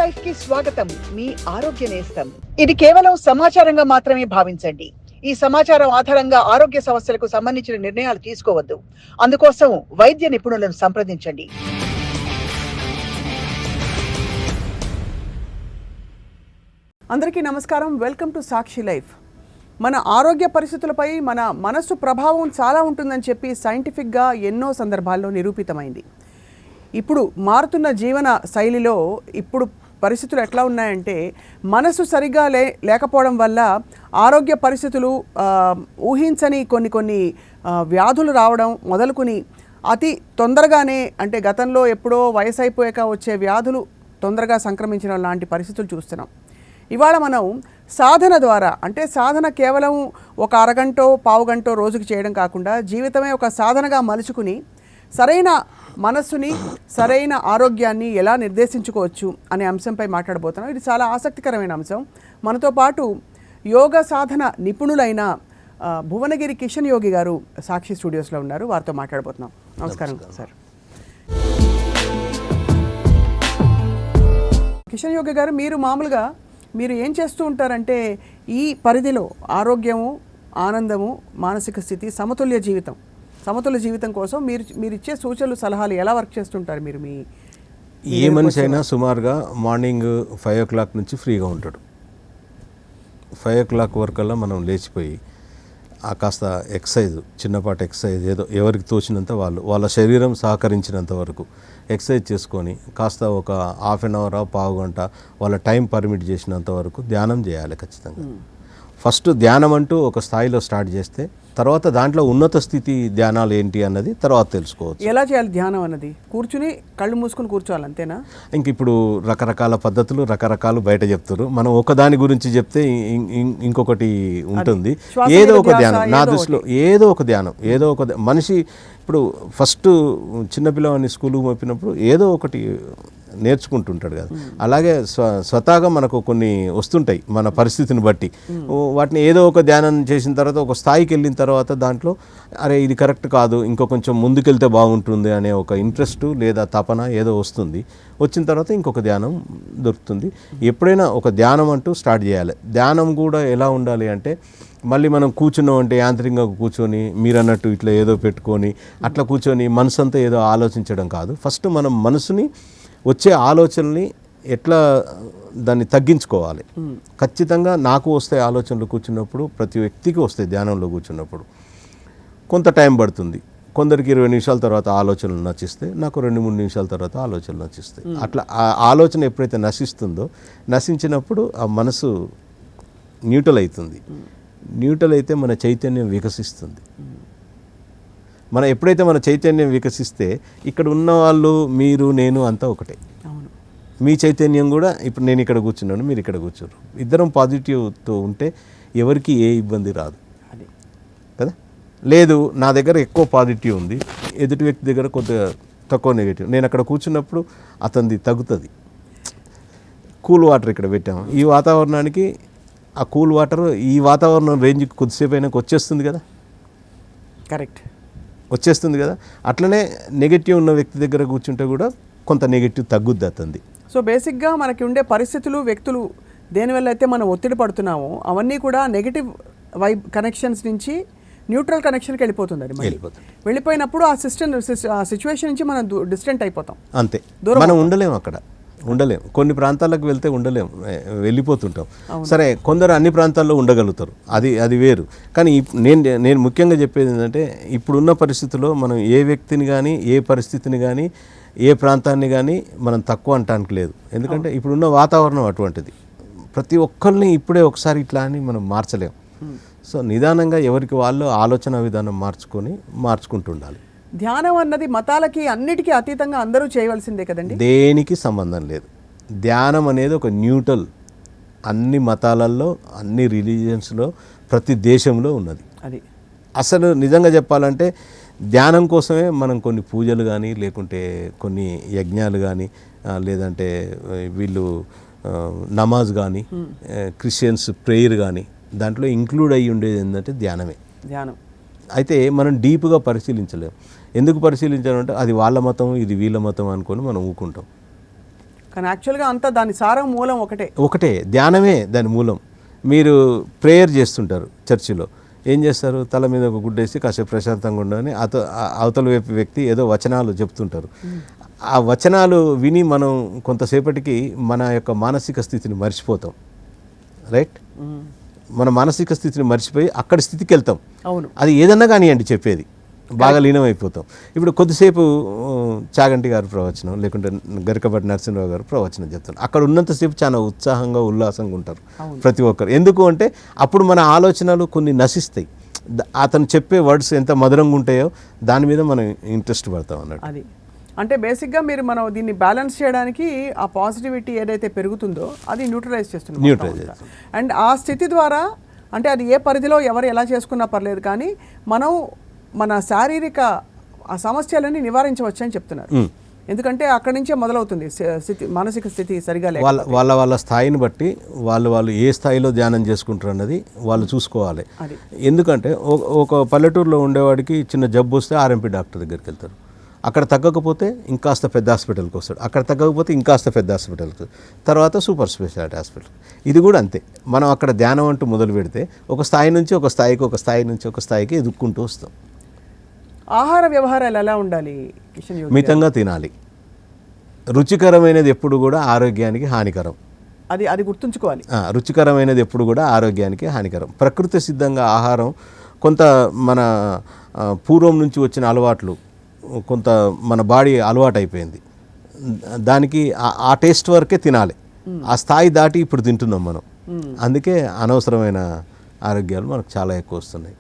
Life కి స్వాగతం. మీ ఆరోగ్య నేస్తం. ఇది కేవలం సమాచారంగా మాత్రమే భావించండి. ఈ సమాచారం ఆధారంగా ఆరోగ్య సమస్యలకు సంబంధించిన నిర్ణయాలు తీసుకోవద్దు. అందుకోసం వైద్య నిపుణులను సంప్రదించండి. అందరికీ నమస్కారం. Welcome to Sakshi life. మన ఆరోగ్య పరిస్థితులపై మన మనస్సు ప్రభావం చాలా ఉంటుందని చెప్పి సైంటిఫిక్గా ఎన్నో సందర్భాల్లో నిరూపితమైంది. ఇప్పుడు మారుతున్న జీవన శైలిలో ఇప్పుడు పరిస్థితులు ఎట్లా ఉన్నాయంటే, మనసు సరిగా లేకపోవడం వల్ల ఆరోగ్య పరిస్థితులు ఊహించని కొన్ని వ్యాధులు రావడం మొదలుకొని అతి తొందరగానే, అంటే గతంలో ఎప్పుడో వయసు అయిపోయాక వచ్చే వ్యాధులు తొందరగా సంక్రమించడం లాంటి పరిస్థితులు చూస్తున్నాం. ఇవాళ మనం సాధన ద్వారా, అంటే సాధన కేవలం ఒక అరగంటో పావుగంటో రోజుకి చేయడం కాకుండా జీవితమే ఒక సాధనగా మలుచుకుని సరైన మనస్సుని, సరైన ఆరోగ్యాన్ని ఎలా నిర్దేశించుకోవచ్చు అనే అంశంపై మాట్లాడబోతున్నాం. ఇది చాలా ఆసక్తికరమైన అంశం. మనతో పాటు యోగ సాధన నిపుణులైన భువనగిరి కిషన్ యోగి గారు సాక్షి స్టూడియోస్లో ఉన్నారు. వారితో మాట్లాడబోతున్నాం. నమస్కారం సార్. కిషన్ యోగి గారు, మీరు ఏం చేస్తూ ఉంటారంటే, ఈ పరిధిలో ఆరోగ్యము, ఆనందము, మానసిక స్థితి, సమతుల్య జీవితం కోసం మీరు ఇచ్చే సూచనలు, సలహాలు ఎలా వర్క్ చేస్తుంటారు మీరు? ఏ మనిషి అయినా సుమారుగా మార్నింగ్ 5 o'clock నుంచి ఫ్రీగా ఉంటాడు. 5 o'clock వరకల్లా మనం లేచిపోయి కాస్త ఎక్సర్సైజ్, చిన్నపాటి ఎక్సర్సైజ్, ఏదో ఎవరికి తోచినంత వాళ్ళ శరీరం సహకరించినంత వరకు ఎక్సర్సైజ్ చేసుకొని కాస్త ఒక హాఫ్ అన్ అవర్, పావు గంట వాళ్ళ టైం పర్మిట్ చేసినంత వరకు ధ్యానం చేయాలి ఖచ్చితంగా. ఫస్ట్ ధ్యానం అంటూ ఒక స్థాయిలో స్టార్ట్ చేస్తే తర్వాత దాంట్లో ఉన్నత స్థితి ధ్యానాలు ఏంటి అన్నది తర్వాత తెలుసుకోవచ్చు. ఎలా చేయాలి ధ్యానం అన్నది? కూర్చుని కళ్ళు మూసుకుని కూర్చోవాలి, అంతేనా? ఇంక ఇప్పుడు రకరకాల పద్ధతులు, రకరకాలు బయట చెప్తారు. మనం ఒకదాని గురించి చెప్తే ఇంకొకటి ఉంటుంది. ఏదో ఒక ధ్యానం, నా దృష్టిలో ఏదో ఒక మనిషి ఇప్పుడు ఫస్ట్ చిన్నపిల్లవాడిని స్కూల్కి పంపినప్పుడు ఏదో ఒకటి నేర్చుకుంటుంటాడు కదా, అలాగే స్వతహాగా మనకు కొన్ని వస్తుంటాయి మన పరిస్థితిని బట్టి. వాటిని ఏదో ఒక ధ్యానం చేసిన తర్వాత ఒక స్థాయికి వెళ్ళిన తర్వాత దాంట్లో అరే ఇది కరెక్ట్ కాదు, ఇంకో కొంచెం ముందుకెళ్తే బాగుంటుంది అనే ఒక ఇంట్రెస్ట్ లేదా తపన ఏదో వస్తుంది. వచ్చిన తర్వాత ఇంకొక ధ్యానం దొరుకుతుంది. ఎప్పుడైనా ఒక ధ్యానం అంటూ స్టార్ట్ చేయాలి. ధ్యానం కూడా ఎలా ఉండాలి అంటే, మళ్ళీ మనం కూర్చున్నాం అంటే యాంత్రికంగా కూర్చొని మీరు అన్నట్టు ఇట్లా ఏదో పెట్టుకొని అట్లా కూర్చొని మనసు అంతా ఏదో ఆలోచించడం కాదు. ఫస్ట్ మనం మనసుని, వచ్చే ఆలోచనల్ని ఎట్లా దాన్ని తగ్గించుకోవాలి. ఖచ్చితంగా నాకు వస్తాయి ఆలోచనలు కూర్చున్నప్పుడు, ప్రతి వ్యక్తికి వస్తాయి ధ్యానంలో కూర్చున్నప్పుడు. కొంత టైం పడుతుంది. కొందరికి 20 నిమిషాల తర్వాత ఆలోచనలు నశిస్తే, నాకు 2-3 నిమిషాల తర్వాత ఆలోచనలు నశిస్తాయి. అట్లా ఆ ఆలోచన ఎప్పుడైతే నశించినప్పుడు ఆ మనసు న్యూట్రల్ అవుతుంది. న్యూట్రల్ అయితే మన చైతన్యం వికసిస్తుంది. ఎప్పుడైతే మన చైతన్యం వికసిస్తే ఇక్కడ ఉన్న వాళ్ళు, మీరు, నేను అంతా ఒకటే. మీ చైతన్యం కూడా, ఇప్పుడు నేను ఇక్కడ కూర్చున్నాను, మీరు ఇక్కడ కూర్చోరు, ఇద్దరం పాజిటివ్తో ఉంటే ఎవరికి ఏ ఇబ్బంది రాదు కదా. లేదు, నా దగ్గర ఎక్కువ పాజిటివ్ ఉంది, ఎదుటి వ్యక్తి దగ్గర కొద్దిగా తక్కువ నెగిటివ్, నేను అక్కడ కూర్చున్నప్పుడు అతనిది తగ్గుతుంది. కూల్ వాటర్ ఇక్కడ పెట్టాము, ఈ వాతావరణానికి ఆ కూల్ వాటర్ ఈ వాతావరణం రేంజ్కి కొద్దిసేపు అయినాక వచ్చేస్తుంది కదా. కరెక్ట్, వచ్చేస్తుంది కదా. అట్లనే నెగిటివ్ ఉన్న వ్యక్తి దగ్గర కూర్చుంటే కూడా కొంత నెగిటివ్ తగ్గుద్ది అతనిది. సో బేసిక్గా మనకి ఉండే పరిస్థితులు, వ్యక్తులు దేనివల్ల అయితే మనం ఒత్తిడి పడుతున్నామో అవన్నీ కూడా నెగిటివ్ వైబ్ కనెక్షన్స్ నుంచి న్యూట్రల్ కనెక్షన్కి వెళ్ళిపోతుంది. వెళ్ళిపోయినప్పుడు ఆ సిచ్యువేషన్ నుంచి మనం డిస్టెంట్ అయిపోతాం. అంతే, మనం ఉండలేము. కొన్ని ప్రాంతాలకు వెళ్తే ఉండలేము, వెళ్ళిపోతుంటాం. సరే, కొందరు అన్ని ప్రాంతాల్లో ఉండగలుగుతారు, అది వేరు. కానీ నేను ముఖ్యంగా చెప్పేది ఏంటంటే, ఇప్పుడున్న పరిస్థితుల్లో మనం ఏ వ్యక్తిని కానీ, ఏ పరిస్థితిని కానీ, ఏ ప్రాంతాన్ని కానీ మనం తక్కువ అంటానికి లేదు. ఎందుకంటే ఇప్పుడున్న వాతావరణం అటువంటిది. ప్రతి ఒక్కరిని ఇప్పుడే ఒకసారి ఇట్లా అని మనం మార్చలేం. సో నిదానంగా ఎవరికి వాళ్ళు ఆలోచన విధానం మార్చుకుంటుండాలి. ధ్యానం అన్నది మతాలకి అన్నిటికీ అతీతంగా అందరూ చేయవలసిందే కదండి. దేనికి సంబంధం లేదు. ధ్యానం అనేది ఒక న్యూట్రల్, అన్ని మతాలలో, అన్ని రిలీజియన్స్లో, ప్రతి దేశంలో ఉన్నది. అది అసలు నిజంగా చెప్పాలంటే ధ్యానం కోసమే మనం కొన్ని పూజలు కానీ, లేకుంటే కొన్ని యజ్ఞాలు కానీ, లేదంటే వీళ్ళు నమాజ్ కానీ, క్రిస్టియన్స్ ప్రేయర్ కానీ, దాంట్లో ఇంక్లూడ్ అయ్యి ఉండేది ఏంటంటే ధ్యానం. అయితే మనం డీప్గా పరిశీలించలేము. ఎందుకు పరిశీలించాలంటే అది వాళ్ళ మతం, ఇది వీళ్ళ మతం అనుకొని మనం ఊకుంటాం. కానీ యాక్చువల్గా అంతా దాని సారం మూలం ఒకటే ధ్యానమే దాని మూలం. మీరు ప్రేయర్ చేస్తుంటారు చర్చిలో, ఏం చేస్తారు? తల మీద ఒక గుడ్డేసి కాసేపు ప్రశాంతంగా ఉండని అవతల వైపు వ్యక్తి ఏదో వచనాలు చెప్తుంటారు. ఆ వచనాలు విని మనం కొంతసేపటికి మన యొక్క మానసిక స్థితిని మర్చిపోతాం. రైట్? మన మానసిక స్థితిని మర్చిపోయి అక్కడి స్థితికి వెళ్తాం. అవును, అది ఏదన్నా కానివ్వండి, చెప్పేది బాగా లీనమైపోతాం. ఇప్పుడు కొద్దిసేపు చాగంటి గారు ప్రవచనం, లేకుంటే గరికపాటి నరసింహరావు గారు ప్రవచనం చెప్తారు. అక్కడ ఉన్నంతసేపు చాలా ఉత్సాహంగా ఉల్లాసంగా ఉంటారు ప్రతి ఒక్కరు. ఎందుకు అంటే అప్పుడు మన ఆలోచనలు కొన్ని నశిస్తాయి. అతను చెప్పే వర్డ్స్ ఎంత మధురంగా ఉంటాయో దాని మీద మనం ఇంట్రెస్ట్ పడతాం అన్నట్టు. అది అంటే బేసిక్గా మనం దీన్ని బ్యాలెన్స్ చేయడానికి ఆ పాజిటివిటీ ఏదైతే పెరుగుతుందో అది న్యూట్రలైజ్ చేస్తుంది. అండ్ ఆ స్థితి ద్వారా అంటే అది ఏ పరిధిలో ఎవరు ఎలా చేసుకున్నా పర్లేదు, కానీ మనం మన శారీరక ఆ సమస్యలని నివారించవచ్చు అని చెప్తున్నారు. ఎందుకంటే అక్కడి నుంచే మొదలవుతుంది మానసిక స్థితి సరిగా లేక. వాళ్ళ స్థాయిని బట్టి వాళ్ళు ఏ స్థాయిలో ధ్యానం చేసుకుంటారు అన్నది వాళ్ళు చూసుకోవాలి. ఎందుకంటే ఒక పల్లెటూరులో ఉండేవాడికి చిన్న జబ్బు వస్తే ఆర్ఎంపీ డాక్టర్ దగ్గరికి వెళ్తారు. అక్కడ తగ్గకపోతే ఇంకాస్త పెద్ద హాస్పిటల్కి వస్తాడు. అక్కడ తగ్గకపోతే ఇంకాస్త పెద్ద హాస్పిటల్కి, తర్వాత సూపర్ స్పెషాలిటీ హాస్పిటల్. ఇది కూడా అంతే. మనం అక్కడ ధ్యానం అంటూ మొదలు పెడితే ఒక స్థాయి నుంచి ఒక స్థాయికి, ఒక స్థాయి నుంచి ఒక స్థాయికి ఎదుక్కుంటూ వస్తాం. ఆహార వ్యవహారాలు ఎలా ఉండాలి కిషన్? మితంగా తినాలి. రుచికరమైనది ఎప్పుడు కూడా ఆరోగ్యానికి హానికరం. అది గుర్తుంచుకోవాలి. రుచికరమైనది ఎప్పుడు కూడా ఆరోగ్యానికి హానికరం. ప్రకృతి సిద్ధంగా ఆహారం కొంత మన పూర్వం నుంచి వచ్చిన అలవాట్లు, కొంత మన బాడీ అలవాటు అయిపోయింది. దానికి ఆ టేస్ట్ వరకే తినాలి. ఆ స్థాయి దాటి ఇప్పుడు తింటున్నాం మనం. అందుకే అనవసరమైన ఆరోగ్యాలు మనకు చాలా ఎక్కువ వస్తున్నాయి.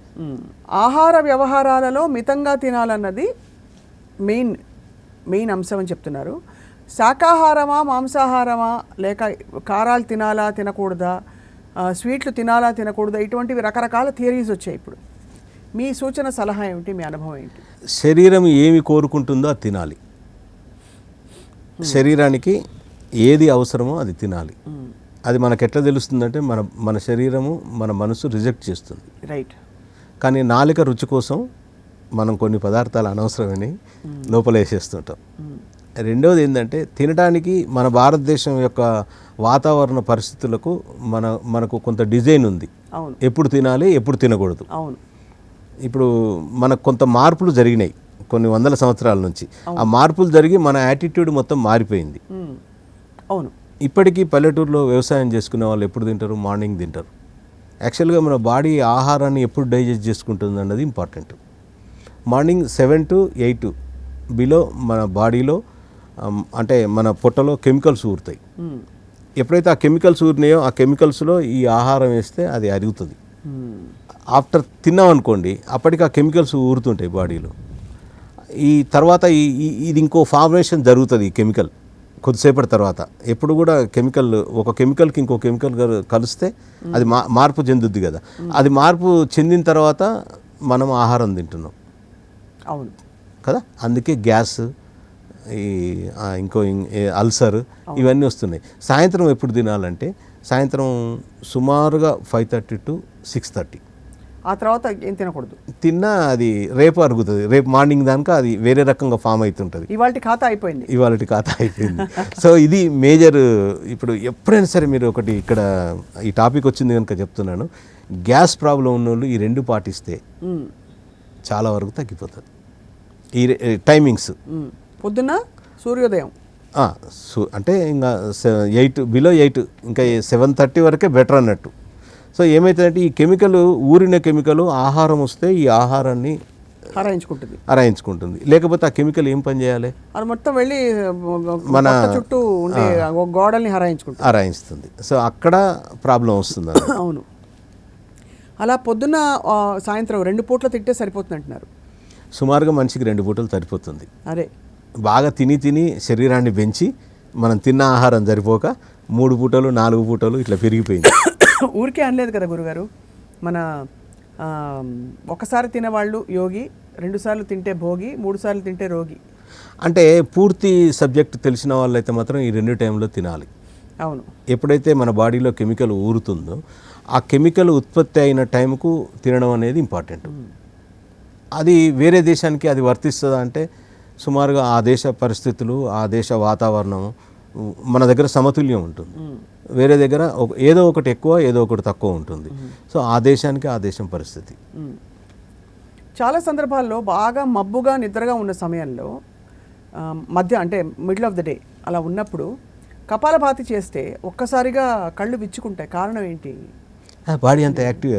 ఆహార వ్యవహారాలలో మితంగా తినాలన్నది మెయిన్ అంశం అని చెప్తున్నారు. శాకాహారమా, మాంసాహారమా, లేక కారాలు తినాలా తినకూడదా, స్వీట్లు తినాలా తినకూడదా, ఇటువంటివి రకరకాల థియరీస్ వచ్చాయి. ఇప్పుడు మీ సూచన, సలహా ఏమిటి? మీ అనుభవం ఏంటి? శరీరం ఏమి కోరుకుంటుందో అది తినాలి. శరీరానికి ఏది అవసరమో అది తినాలి. అది మనకు ఎట్లా తెలుస్తుందంటే మన శరీరము, మన మనసు రిజెక్ట్ చేస్తుంది. రైట్. కానీ నాలుక రుచి కోసం మనం కొన్ని పదార్థాలు అనవసరమని లోపలేసేస్తుంటాం. రెండవది ఏంటంటే తినడానికి మన భారతదేశం యొక్క వాతావరణ పరిస్థితులకు మనకు కొంత డిజైన్ ఉంది. ఎప్పుడు తినాలి, ఎప్పుడు తినకూడదు. అవును. ఇప్పుడు మనకు కొంత మార్పులు జరిగినాయి కొన్ని వందల సంవత్సరాల నుంచి. ఆ మార్పులు జరిగి మన యాటిట్యూడ్ మొత్తం మారిపోయింది. అవును. ఇప్పటికీ పల్లెటూరులో వ్యవసాయం చేసుకునే వాళ్ళు ఎప్పుడు తింటారు? మార్నింగ్ తింటారు. యాక్చువల్గా మన బాడీ ఆహారాన్ని ఎప్పుడు డైజెస్ట్ చేసుకుంటుంది అన్నది ఇంపార్టెంట్. మార్నింగ్ 7 to 8 బిలో మన బాడీలో అంటే మన పొట్టలో కెమికల్స్ ఊరుతాయి. ఎప్పుడైతే ఆ కెమికల్స్ ఊరినాయో ఆ కెమికల్స్లో ఈ ఆహారం వేస్తే అది అరుగుతుంది. ఆఫ్టర్ తిన్నాం అనుకోండి, అప్పటికి ఆ కెమికల్స్ ఊరుతుంటాయి బాడీలో. ఈ తర్వాత ఇది ఇంకో ఫార్మేషన్ జరుగుతుంది. ఈ కెమికల్ కొద్దిసేపటి తర్వాత ఎప్పుడు కూడా ఒక కెమికల్కి ఇంకో కెమికల్ కలిస్తే అది మార్పు చెందుద్ది కదా. అది మార్పు చెందిన తర్వాత మనం ఆహారం తింటున్నాం. అవును కదా. అందుకే గ్యాస్, ఇంకో అల్సర్ ఇవన్నీ వస్తున్నాయి. సాయంత్రం ఎప్పుడు తినాలంటే సాయంత్రం సుమారుగా 5:30 to 6:30. ఆ తర్వాత ఏం తినకూడదు. తిన్నా అది రేపు అరుగుతుంది. రేపు మార్నింగ్ దాకా అది వేరే రకంగా ఫామ్ అవుతుంటుంది. ఇవాళ ఖాతా అయిపోయింది. సో ఇది మేజర్. ఇప్పుడు ఎప్పుడైనా సరే మీరు ఒకటి ఇక్కడ ఈ టాపిక్ వచ్చింది కనుక చెప్తున్నాను. గ్యాస్ ప్రాబ్లం ఉన్న వాళ్ళు ఈ 2 పాటిస్తే చాలా వరకు తగ్గిపోతుంది. ఈ టైమింగ్స్ పొద్దున్న సూర్యోదయం అంటే ఇంకా 8 బిలో 8 ఇంకా 7:30 వరకే బెటర్ అన్నట్టు. సో ఏమవుతుందంటే ఈ ఊరిన కెమికల్ ఆహారం వస్తే ఈ ఆహారాన్ని అరాయించుకుంటుంది. లేకపోతే ఆ కెమికల్ ఏం పని చేయాలి? అది మొత్తం వెళ్ళి మన చుట్టూ ఉండే గోడల్ని అరాయిస్తుంది. సో అక్కడ ప్రాబ్లం వస్తుంది. అవును. అలా పొద్దున్న సాయంత్రం 2 పూటలు తింటే సరిపోతుంది అంటున్నారు. సుమారుగా మనిషికి 2 పూటలు సరిపోతుంది. అదే బాగా తిని శరీరాన్ని పెంచి మనం తిన్న ఆహారం సరిపోక 3 పూటలు 4 పూటలు ఇట్లా పెరిగిపోయింది. ఊరికే అనలేదు కదా గురుగారు. మన ఒకసారి తినేవాళ్ళు యోగి, 2 సార్లు తింటే భోగి, 3 సార్లు తింటే రోగి. అంటే పూర్తి సబ్జెక్ట్ తెలిసిన వాళ్ళైతే మాత్రం ఈ 2 టైంలో తినాలి. అవును. ఎప్పుడైతే మన బాడీలో కెమికల్ ఊరుతుందో ఆ కెమికల్ ఉత్పత్తి అయిన టైంకు తినడం అనేది ఇంపార్టెంట్. అది వేరే దేశానికి అది వర్తిస్తుందా అంటే సుమారుగా ఆ దేశ పరిస్థితులు, ఆ దేశ వాతావరణం మన దగ్గర సమతుల్యం ఉంటుంది, వేరే దగ్గర ఏదో ఒకటి ఎక్కువ ఏదో ఒకటి తక్కువ ఉంటుంది. సో ఆ దేశానికి ఆ దేశం పరిస్థితి. చాలా సందర్భాల్లో బాగా మబ్బుగా నిద్రగా ఉన్న సమయంలో మధ్య అంటే మిడిల్ ఆఫ్ ద డే అలా ఉన్నప్పుడు కపాలభాతి చేస్తే ఒక్కసారిగా కళ్ళు విచ్చుకుంటాయి. కారణం ఏంటి? బాడీ అంతా యాక్టివ్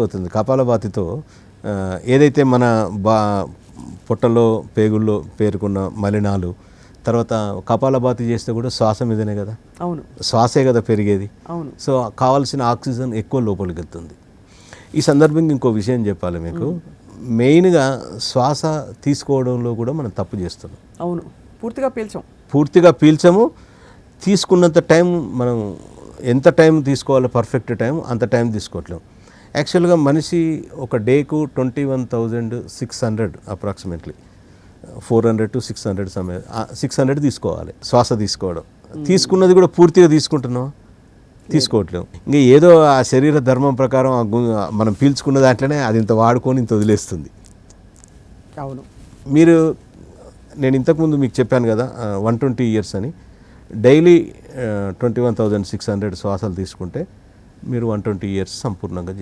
అవుతుంది కపాలభాతితో. ఏదైతే మన పొట్టలో పేగుల్లో పేరుకున్న మలినాలు, తర్వాత కపాలభాతి చేస్తే కూడా శ్వాస మీదనే కదా, అవును, శ్వాసే కదా పెరిగేది. అవును. సో కావాల్సిన ఆక్సిజన్ ఎక్కువ లోపలికి వెళ్తుంది. ఈ సందర్భంగా ఇంకో విషయం చెప్పాలి మీకు, మెయిన్గా శ్వాస తీసుకోవడంలో కూడా మనం తప్పు చేస్తున్నాం. అవును, పూర్తిగా పీల్చము. తీసుకున్నంత టైం మనం ఎంత టైం తీసుకోవాలో పర్ఫెక్ట్ టైం అంత టైం తీసుకోవట్లేము. యాక్చువల్గా మనిషి ఒక డేకు 21,600 అప్రాక్సిమేట్లీ 400 to 600 సమయం 600 తీసుకోవాలి శ్వాస తీసుకోవడం. తీసుకున్నది కూడా పూర్తిగా తీసుకోవట్లేము. ఇంకా ఏదో ఆ శరీర ధర్మం ప్రకారం మనం పీల్చుకున్న దాంట్లోనే అది ఇంత వాడుకొని ఇంత వదిలేస్తుంది. అవును. నేను ఇంతకుముందు మీకు చెప్పాను కదా 120 years అని. డైలీ 21,600 శ్వాసాలు తీసుకుంటే మీరు 120 years సంపూర్ణంగా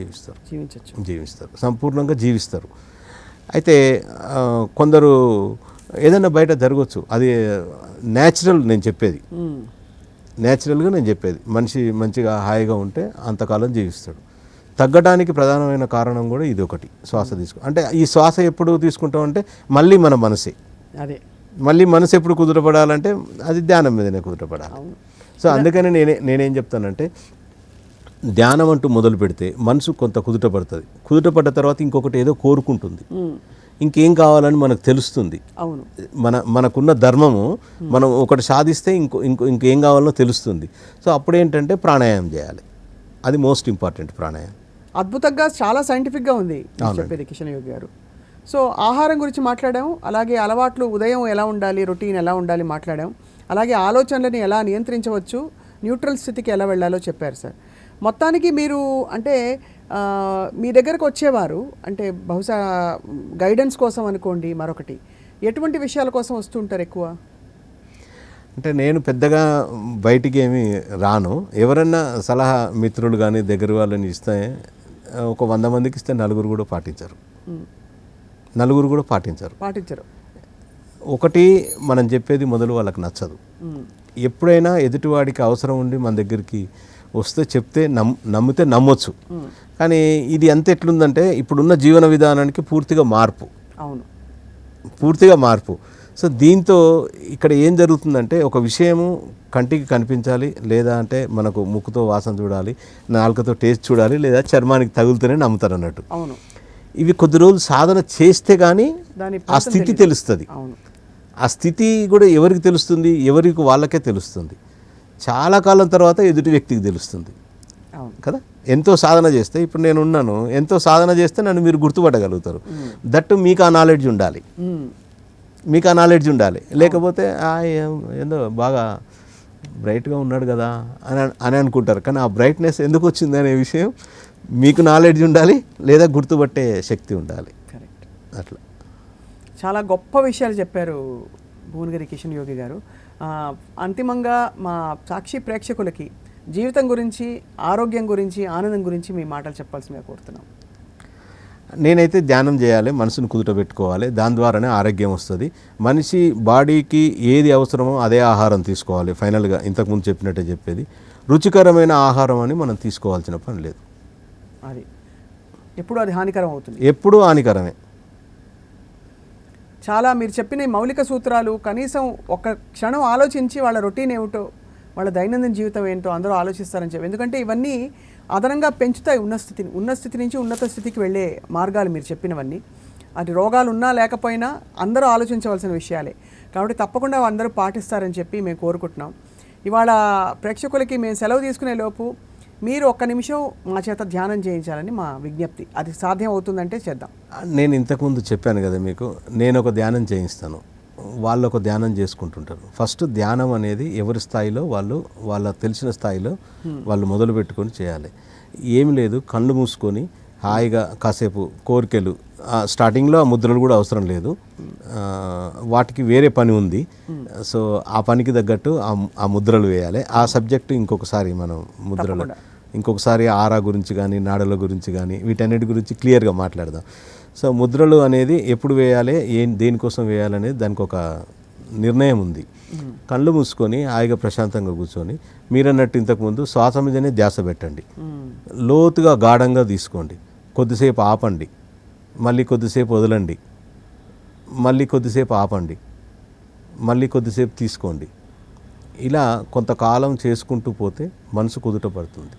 సంపూర్ణంగా జీవిస్తారు. అయితే కొందరు ఏదైనా బయట జరగవచ్చు, అది న్యాచురల్. న్యాచురల్గా నేను చెప్పేది మనిషి మంచిగా హాయిగా ఉంటే అంతకాలం జీవిస్తాడు. తగ్గడానికి ప్రధానమైన కారణం కూడా ఇది ఒకటి, శ్వాస అంటే ఈ శ్వాస ఎప్పుడు తీసుకుంటామంటే మళ్ళీ మన మనసే. మళ్ళీ మనసు ఎప్పుడు కుదుటపడాలంటే అది ధ్యానం మీదనే కుదుటపడాలి. సో అందుకని నేనేం చెప్తానంటే, ధ్యానం అంటూ మొదలు పెడితే మనసు కొంత కుదుటపడ్డ తర్వాత ఇంకొకటి ఏదో కోరుకుంటుంది, ఇంకేం కావాలని మనకు తెలుస్తుంది. మనకున్న ధర్మము మనం ఒకటి సాధిస్తే ఇంకేం కావాలనో తెలుస్తుంది. సో అప్పుడేంటంటే ప్రాణాయామం చేయాలి, అది మోస్ట్ ఇంపార్టెంట్. ప్రాణాయామం అద్భుతంగా చాలా సైంటిఫిక్గా ఉంది చెప్పేది కిషన్ యోగి గారు. సో ఆహారం గురించి మాట్లాడాము, అలాగే అలవాట్లు, ఉదయం ఎలా ఉండాలి, రొటీన్ ఎలా ఉండాలి మాట్లాడాము, అలాగే ఆలోచనలని ఎలా నియంత్రించవచ్చు, న్యూట్రల్ స్థితికి ఎలా వెళ్ళాలో చెప్పారు సార్. మొత్తానికి మీరు అంటే మీ దగ్గరకు వచ్చేవారు అంటే బహుశా గైడెన్స్ కోసం అనుకోండి, మరొకటి ఎటువంటి విషయాల కోసం వస్తుంటారు ఎక్కువ? అంటే నేను పెద్దగా బయటికి ఏమి రాను. ఎవరన్నా సలహా మిత్రులు కానీ దగ్గర వాళ్ళని ఇస్తే ఒక 100 మందికి ఇస్తే నలుగురు కూడా పాటించరు. ఒకటి, మనం చెప్పేది మొదలు వాళ్ళకి నచ్చదు. ఎప్పుడైనా ఎదుటివాడికి అవసరం ఉండి మన దగ్గరికి వస్తే చెప్తే నమ్మితే నమ్మొచ్చు. కానీ ఇది అంత ఎట్లుందంటే ఇప్పుడున్న జీవన విధానానికి పూర్తిగా మార్పు. సో దీంతో ఇక్కడ ఏం జరుగుతుందంటే, ఒక విషయము కంటికి కనిపించాలి, లేదా అంటే మనకు ముక్కుతో వాసన చూడాలి, నాలుకతో టేస్ట్ చూడాలి, లేదా చర్మానికి తగులుతూనే నమ్ముతారు అన్నట్టు. ఇవి కొద్ది రోజులు సాధన చేస్తే కానీ ఆ స్థితి తెలుస్తుంది. ఆ స్థితి కూడా ఎవరికి తెలుస్తుంది? ఎవరికి వాళ్ళకే తెలుస్తుంది. చాలా కాలం తర్వాత ఎదుటి వ్యక్తికి తెలుస్తుంది కదా. ఎంతో సాధన చేస్తే, ఇప్పుడు నేను ఉన్నాను, ఎంతో సాధన చేస్తే నన్ను మీరు గుర్తుపట్టగలుగుతారు. దట్టు మీకు ఆ నాలెడ్జ్ ఉండాలి. లేకపోతే ఏందో బాగా బ్రైట్గా ఉన్నాడు కదా అని అనుకుంటారు. కానీ ఆ బ్రైట్నెస్ ఎందుకు వచ్చింది అనే విషయం మీకు నాలెడ్జ్ ఉండాలి, లేదా గుర్తుపట్టే శక్తి ఉండాలి. కరెక్ట్. అట్లా చాలా గొప్ప విషయాలు చెప్పారు భువనగిరి కిషన్ యోగి గారు. అంతిమంగా మా సాక్షి ప్రేక్షకులకి జీవితం గురించి, ఆరోగ్యం గురించి, ఆనందం గురించి మీ మాటలు చెప్పాల్సిందిగా కోరుతున్నాం. నేనైతే ధ్యానం చేయాలి, మనసును కుదుటబెట్టుకోవాలి, దాని ద్వారానే ఆరోగ్యం వస్తుంది. మనిషి బాడీకి ఏది అవసరమో అదే ఆహారం తీసుకోవాలి. ఫైనల్గా ఇంతకుముందు చెప్పినట్టే చెప్పేది, రుచికరమైన ఆహారం అని మనం తీసుకోవాల్సిన పని లేదు. అది ఎప్పుడు అది హానికరం అవుతుంది, ఎప్పుడూ హానికరమే. చాలా మీరు చెప్పిన మౌలిక సూత్రాలు కనీసం ఒక క్షణం ఆలోచించి వాళ్ళ రొటీన్ ఏమిటో, వాళ్ళ దైనందిన జీవితం ఏంటో అందరూ ఆలోచిస్తారని చెప్పి, ఎందుకంటే ఇవన్నీ అదనంగా పెంచుతాయి ఉన్న స్థితి నుంచి ఉన్నత స్థితికి వెళ్ళే మార్గాలు మీరు చెప్పినవన్నీ. అది రోగాలు ఉన్నా లేకపోయినా అందరూ ఆలోచించవలసిన విషయాలే కాబట్టి తప్పకుండా అందరూ పాటిస్తారని చెప్పి మేము కోరుకుంటున్నాం. ఇవాళ ప్రేక్షకులకి మేము సెలవు తీసుకునే లోపు మీరు 1 నిమిషం మా చేత ధ్యానం చేయించాలని మా విజ్ఞప్తి. అది సాధ్యం అవుతుందంటే చేద్దాం. నేను ఇంతకుముందు చెప్పాను కదా మీకు, నేను ఒక ధ్యానం చేయిస్తాను, వాళ్ళు ఒక ధ్యానం చేసుకుంటుంటారు. ఫస్ట్ ధ్యానం అనేది ఎవరి స్థాయిలో వాళ్ళ తెలిసిన స్థాయిలో వాళ్ళు మొదలు పెట్టుకొని చేయాలి. ఏమి లేదు, కళ్ళు మూసుకొని హాయిగా కాసేపు కోరికలు స్టార్టింగ్లో ఆ ముద్రలు కూడా అవసరం లేదు, వాటికి వేరే పని ఉంది. సో ఆ పనికి తగ్గట్టు ఆ ముద్రలు వేయాలి. ఆ సబ్జెక్టు ఇంకొకసారి మనం ముద్రలు ఇంకొకసారి ఆరా గురించి కానీ నాడుల గురించి కానీ వీటన్నిటి గురించి క్లియర్గా మాట్లాడదాం. సో ముద్రలు అనేది ఎప్పుడు వేయాలి, దేనికోసం వేయాలనేది దానికి ఒక నిర్ణయం ఉంది. కళ్ళు మూసుకొని హాయిగా ప్రశాంతంగా కూర్చొని మీరన్నట్టు ఇంతకుముందు శ్వాస మీదనే ధ్యాస పెట్టండి. లోతుగా గాఢంగా తీసుకోండి, కొద్దిసేపు ఆపండి, మళ్ళీ కొద్దిసేపు వదలండి, మళ్ళీ కొద్దిసేపు ఆపండి, మళ్ళీ కొద్దిసేపు తీసుకోండి. ఇలా కొంతకాలం చేసుకుంటూ పోతే మనసు కుదుట పడుతుంది.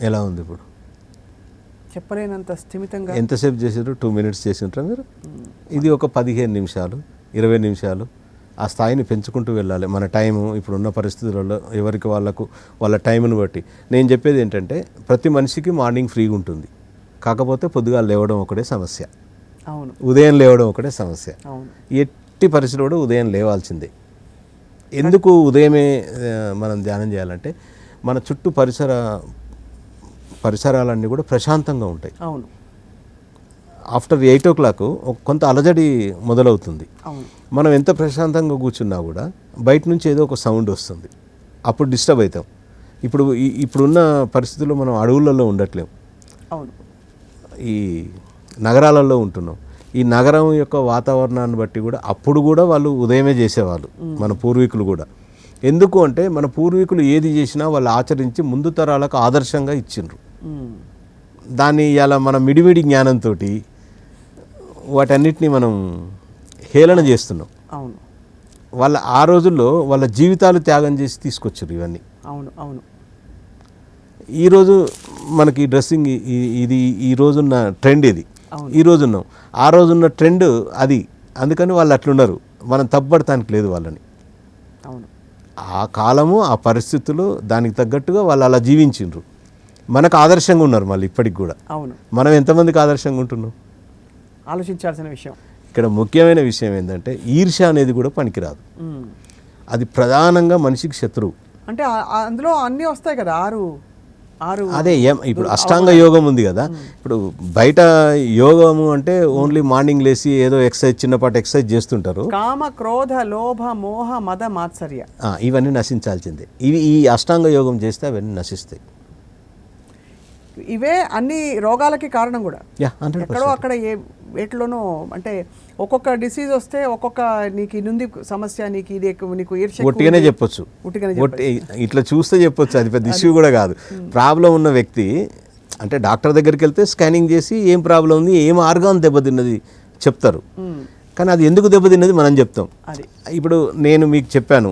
ఎలా ఉంది ఇప్పుడు? చెప్పలేనంత స్థిమితంగా. ఎంతసేపు చేసారు? 2 minutes చేసింటారా మీరు? ఇది ఒక 15 నిమిషాలు 20 నిమిషాలు ఆ స్థాయిని పెంచుకుంటూ వెళ్ళాలి. మన టైము ఇప్పుడున్న పరిస్థితులలో ఎవరికి వాళ్ళ టైంను బట్టి. నేను చెప్పేది ఏంటంటే ప్రతి మనిషికి మార్నింగ్ ఫ్రీగా ఉంటుంది, కాకపోతే పొద్దుగా లేవడం ఒకటే సమస్య. అవును, ఉదయం లేవడం ఒకటే సమస్య. అవును, ఎట్టి పరిస్థితుల్లో కూడా ఉదయం లేవాల్సిందే. ఎందుకు ఉదయమే మనం ధ్యానం చేయాలంటే మన చుట్టూ పరిసరాలన్నీ కూడా ప్రశాంతంగా ఉంటాయి. అవును, ఆఫ్టర్ 8 o'clock కొంత అలజడి మొదలవుతుంది. అవును, మనం ఎంత ప్రశాంతంగా కూర్చున్నా కూడా బయట నుంచి ఏదో ఒక సౌండ్ వస్తుంది, అప్పుడు డిస్టర్బ్ అవుతాం. ఇప్పుడున్న పరిస్థితుల్లో మనం అడవులలో ఉండట్లేము, అవును, ఈ నగరాలలో ఉంటున్నాం. ఈ నగరం యొక్క వాతావరణాన్ని బట్టి కూడా అప్పుడు కూడా వాళ్ళు ఉదయమే చేసేవాళ్ళు, మన పూర్వీకులు కూడా. ఎందుకు అంటే మన పూర్వీకులు ఏది చేసినా వాళ్ళు ఆచరించి ముందు తరాలకు ఆదర్శంగా ఇచ్చిండ్రు. దాన్ని ఇలా మన మిడిమిడి జ్ఞానంతో వాటన్నిటిని మనం హేళన చేస్తున్నాం. అవును, వాళ్ళ ఆ రోజుల్లో వాళ్ళ జీవితాలు త్యాగం చేసి తీసుకొచ్చారు ఇవన్నీ. అవును, అవును. ఈరోజు మనకి డ్రెస్సింగ్ ఇది ఈ రోజున్న ట్రెండ్, ఇది ఈ రోజున్నాం. ఆ రోజున్న ట్రెండ్ అది, అందుకని వాళ్ళు అట్లున్నారు. మనం తప్పబడటానికి లేదు వాళ్ళని. అవును, ఆ కాలము ఆ పరిస్థితులు దానికి తగ్గట్టుగా వాళ్ళు అలా జీవించిండ్రు, మనకు ఆదర్శంగా ఉన్నారు మళ్ళీ ఇప్పటికి కూడా. అవును, మనం ఎంతమందికి ఆదర్శంగా ఉంటున్నాం? ఆలోచించాల్సిన విషయం. ఇక్కడ ముఖ్యమైన విషయం ఏంటంటే ఈర్ష్య అనేది కూడా పనికిరాదు. అది ప్రధానంగా మనిషికి శత్రువు. అంటే అందులో అన్నీ వస్తాయి కదా, ఆరు. అదే ఇప్పుడు అష్టాంగ యోగం ఉంది కదా. ఇప్పుడు బయట యోగము అంటే ఓన్లీ మార్నింగ్ లేసి ఏదో ఎక్సర్సైజ్, చిన్నపాటి ఎక్సర్సైజ్ చేస్తుంటారు. కామ, క్రోధ, లోభ, మోహ, మద, మాత్సర్య ఇవన్నీ నశించాల్సిందే. ఈ అష్టాంగ యోగం చేస్తే అవన్నీ నశిస్తాయి. ఇవే అన్ని రోగాలకి కారణం కూడా. 100%. ఎక్కడో అక్కడ వేటిలోనో అంటే ఒక్కొక్క డిసీజ్ వస్తే ఒక్కొక్క నీకు నుండి సమస్య, నీకు ఇది నీకు ఈర్ష్య ఒట్టిగానే చెప్పొచ్చు, ఇట్లా చూస్తే చెప్పొచ్చు, అది పెద్ద ఇష్యూ కూడా కాదు. ప్రాబ్లం ఉన్న వ్యక్తి అంటే డాక్టర్ దగ్గరికి వెళ్తే స్కానింగ్ చేసి ఏం ప్రాబ్లం ఉంది, ఏం ఆర్గాన్ దెబ్బతిన్నది చెప్తారు. కానీ అది ఎందుకు దెబ్బతిన్నది మనం చెప్తాం. ఇప్పుడు నేను మీకు చెప్పాను,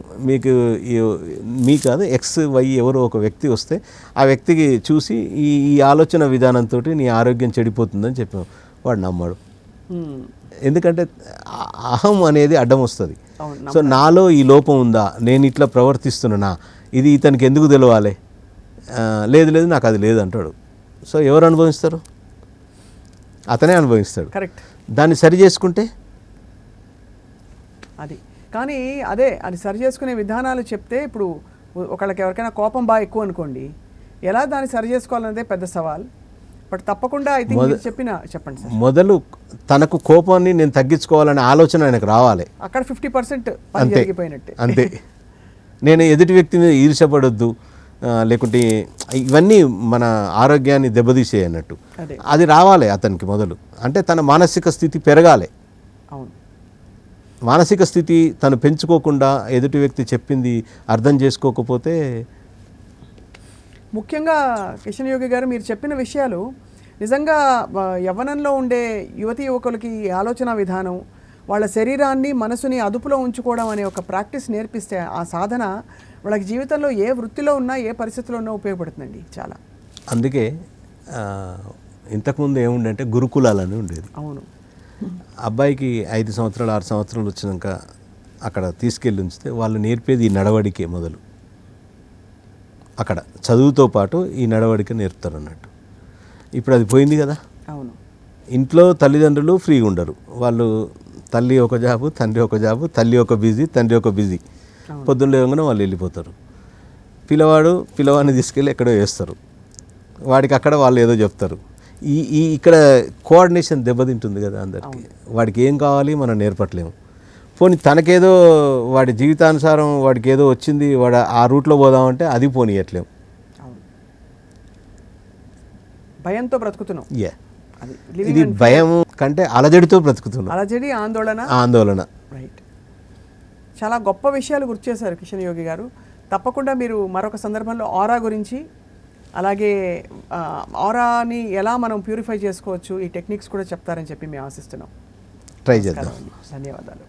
మీ కాదు XY ఎవరో ఒక వ్యక్తి వస్తే ఆ వ్యక్తికి చూసి ఈ ఆలోచన విధానంతో నీ ఆరోగ్యం చెడిపోతుందని చెప్పాం, వాడు నమ్మాడు. ఎందుకంటే అహం అనేది అడ్డం వస్తుంది. సో నాలో ఈ లోపం ఉందా, నేను ఇట్లా ప్రవర్తిస్తున్నానా, ఇది ఇతనికి ఎందుకు తెలవాలి, లేదు నాకు అది లేదు అంటాడు. సో ఎవరు అనుభవిస్తారు? అతనే అనుభవిస్తాడు. కరెక్ట్. దాన్ని సరి చేసుకుంటే అది. కానీ అది సరి చేసుకునే విధానాలు చెప్తే, ఇప్పుడు ఒకళ్ళకి ఎవరికైనా కోపం బాగా ఎక్కువ అనుకోండి, ఎలా దాన్ని సరి చేసుకోవాలనేదే పెద్ద సవాల్. బట్ తప్పకుండా ఐ థింక్ చెప్పండి సార్. మొదలు తనకు కోపాన్ని నేను తగ్గించుకోవాలనే ఆలోచన ఆయనకు రావాలి. అక్కడ 50% పని జరిగిపోయినట్టే. అంతే. నేను ఎదుటి వ్యక్తి మీద ఈర్షపడొద్దు, లేకుంటే ఇవన్నీ మన ఆరోగ్యాన్ని దెబ్బతీసే అన్నట్టు. అది రావాలి అతనికి మొదలు. అంటే తన మానసిక స్థితి పెరగాలి. అవును, మానసిక స్థితి తను పెంచుకోకుండా ఎదుటి వ్యక్తి చెప్పింది అర్థం చేసుకోకపోతే. ముఖ్యంగా కిషన్ యోగి గారు మీరు చెప్పిన విషయాలు నిజంగా యవ్వనంలో ఉండే యువతి యువకులకి ఆలోచన విధానం, వాళ్ళ శరీరాన్ని మనసుని అదుపులో ఉంచుకోవడం అనే ఒక ప్రాక్టీస్ నేర్పిస్తే ఆ సాధన వాళ్ళకి జీవితంలో ఏ వృత్తిలో ఉన్నా ఏ పరిస్థితిలో ఉన్నా ఉపయోగపడుతుందండి చాలా. అందుకే ఇంతకుముందు ఏముండంటే గురుకులాలని ఉండేది. అవును, అబ్బాయికి 5 సంవత్సరాలు 6 సంవత్సరాలు వచ్చినాక అక్కడ తీసుకెళ్ళి ఉంచితే వాళ్ళు నేర్పేది ఈ నడవడికే మొదలు. అక్కడ చదువుతో పాటు ఈ నడవడిక నేర్పుతారు అన్నట్టు. ఇప్పుడు అది పోయింది కదా. అవును, ఇంట్లో తల్లిదండ్రులు ఫ్రీగా ఉండరు, వాళ్ళు తల్లి ఒక జాబు, తండ్రి ఒక జాబు, తల్లి ఒక బిజీ, తండ్రి ఒక బిజీ. పొద్దున్న లేవగానే వాళ్ళు వెళ్ళిపోతారు. పిల్లవాడిని తీసుకెళ్ళి ఎక్కడో వేస్తారు, వాడికి అక్కడ వాళ్ళు ఏదో చెప్తారు. ఈ ఇక్కడ కోఆర్డినేషన్ దెబ్బతింటుంది కదా అందరికీ. వాడికి ఏం కావాలి మనం నేర్పట్లేము. పోనీ తనకేదో వాడి జీవితానుసారం వాడికి ఏదో వచ్చింది, వాడు ఆ రూట్లో పోదామంటే అది పోనీయట్లేము. భయంతో బ్రతుకుతున్నాం. ఇది భయం కంటే అలజడితో బ్రతుకుతున్నాం. అలజడి, ఆందోళన. రైట్. చాలా గొప్ప విషయాలు గుర్తు చేశారు కిషన్ యోగి గారు. తప్పకుండా మీరు మరొక సందర్భంలో ఆరా గురించి, అలాగే ఆరాని ఎలా మనం ప్యూరిఫై చేసుకోవచ్చు, ఈ టెక్నిక్స్ కూడా చెప్తారని చెప్పి మేము ఆశిస్తున్నాం. ట్రై చేద్దాం. ధన్యవాదాలు.